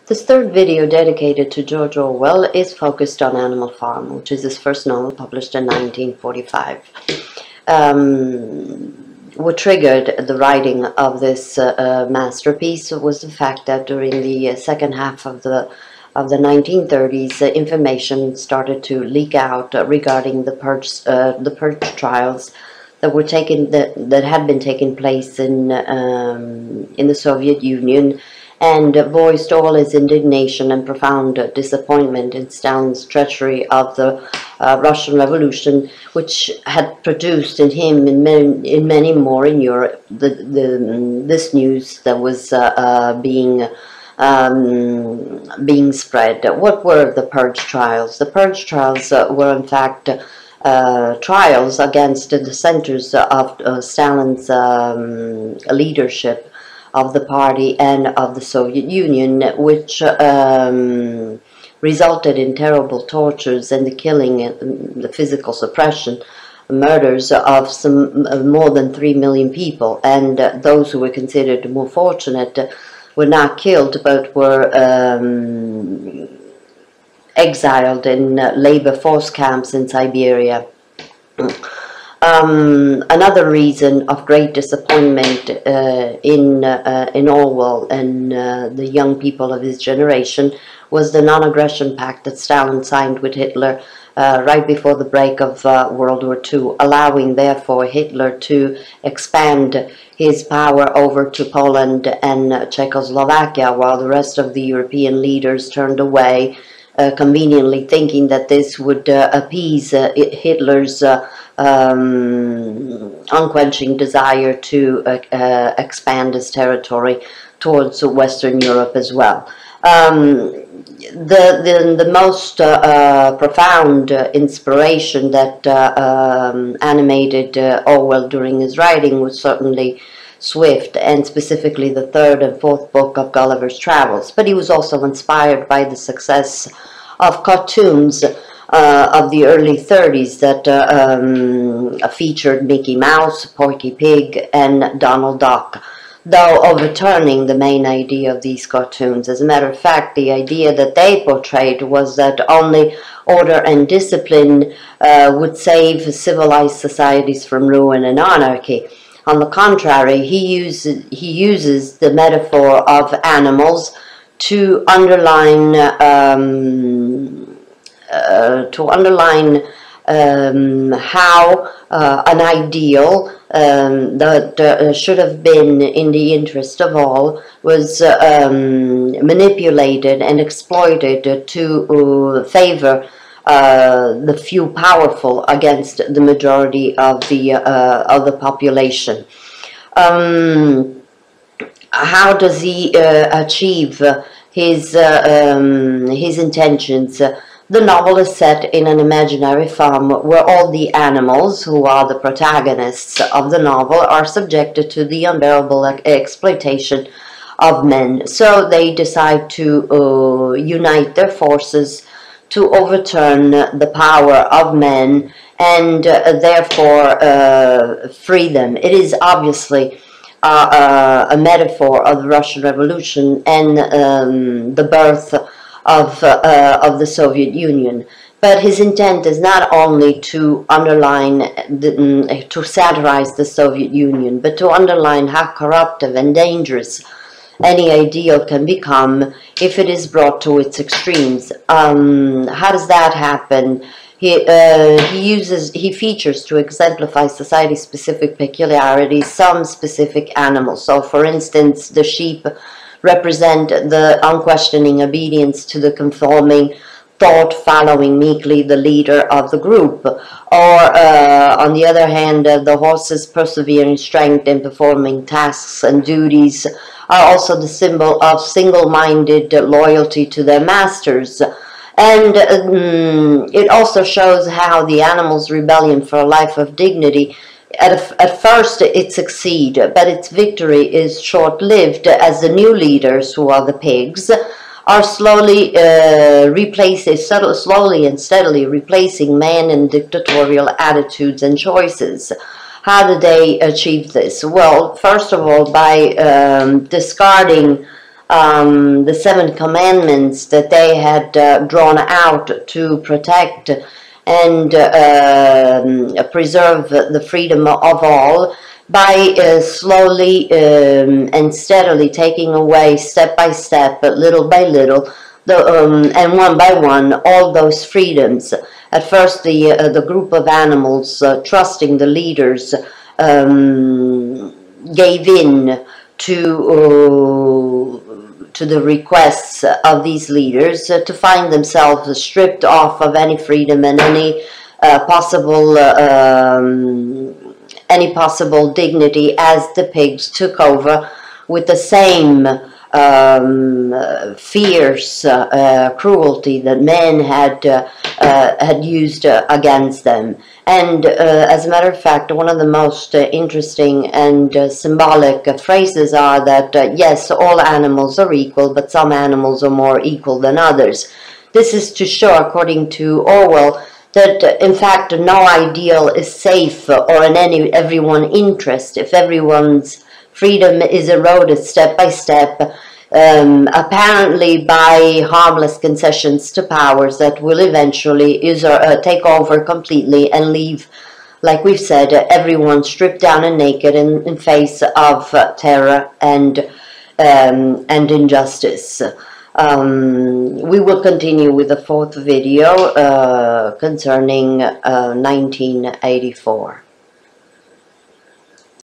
This third video, dedicated to George Orwell, is focused on Animal Farm, which is his first novel, published in 1945. What triggered the writing of this masterpiece was the fact that during the second half of the 1930s, information started to leak out regarding the purge trials that had been taking place in the Soviet Union, and voiced all his indignation and profound disappointment in Stalin's treachery of the Russian Revolution, which had produced in him and in many more in Europe this news that was being spread. What were the purge trials? The purge trials were in fact trials against the dissenters of Stalin's leadership of the party and of the Soviet Union, which resulted in terrible tortures and the killing, the physical suppression, murders of more than 3 million people. And those who were considered more fortunate were not killed, but were exiled in labor force camps in Siberia. Another reason of great disappointment in Orwell and the young people of his generation was the non-aggression pact that Stalin signed with Hitler right before the break of World War II, allowing therefore Hitler to expand his power over to Poland and Czechoslovakia, while the rest of the European leaders turned away, conveniently thinking that this would appease Hitler's unquenching desire to expand his territory towards Western Europe as well. The most profound inspiration that animated Orwell during his writing was certainly Swift, and specifically the third and fourth book of Gulliver's Travels. But he was also inspired by the success of cartoons of the early 30s that featured Mickey Mouse, Porky Pig, and Donald Duck, though overturning the main idea of these cartoons. As a matter of fact, the idea that they portrayed was that only order and discipline would save civilized societies from ruin and anarchy. On the contrary, he uses the metaphor of animals to underline how an ideal that should have been in the interest of all was manipulated and exploited to favor the few powerful against the majority of the population. How does he achieve his intentions? The novel is set in an imaginary farm where all the animals, who are the protagonists of the novel, are subjected to the unbearable exploitation of men. So they decide to unite their forces to overturn the power of men and therefore free them. It is obviously a metaphor of the Russian Revolution and the birth of the Soviet Union. But his intent is not only to underline, to satirize the Soviet Union, but to underline how corruptive and dangerous any ideal can become if it is brought to its extremes. How does that happen? He features to exemplify society-specific peculiarities some specific animals. So, for instance, the sheep represent the unquestioning obedience to the conforming thought, following meekly the leader of the group. Or, on the other hand, the horse's persevering strength in performing tasks and duties are also the symbol of single-minded loyalty to their masters. And it also shows how the animal's rebellion for a life of dignity, at first it succeeds, but its victory is short-lived, as the new leaders, who are the pigs, are slowly and steadily replacing man in dictatorial attitudes and choices. How do they achieve this? Well, first of all, by discarding the 7 commandments that they had drawn out to protect and preserve the freedom of all, by slowly and steadily taking away, step by step, little by little, and one by one, all those freedoms. At first, the group of animals, trusting the leaders, gave in to the requests of these leaders to find themselves stripped off of any freedom and any possible dignity, as the pigs took over with the same fierce cruelty that men had used against them. And as a matter of fact, one of the most interesting and symbolic phrases are that yes, all animals are equal, but some animals are more equal than others. This is to show, according to Orwell, that in fact no ideal is safe or in everyone's interest if everyone's freedom is eroded step by step, apparently by harmless concessions to powers that will eventually take over completely and leave, like we've said, everyone stripped down and naked in face of terror and injustice. We will continue with the 4th video concerning 1984.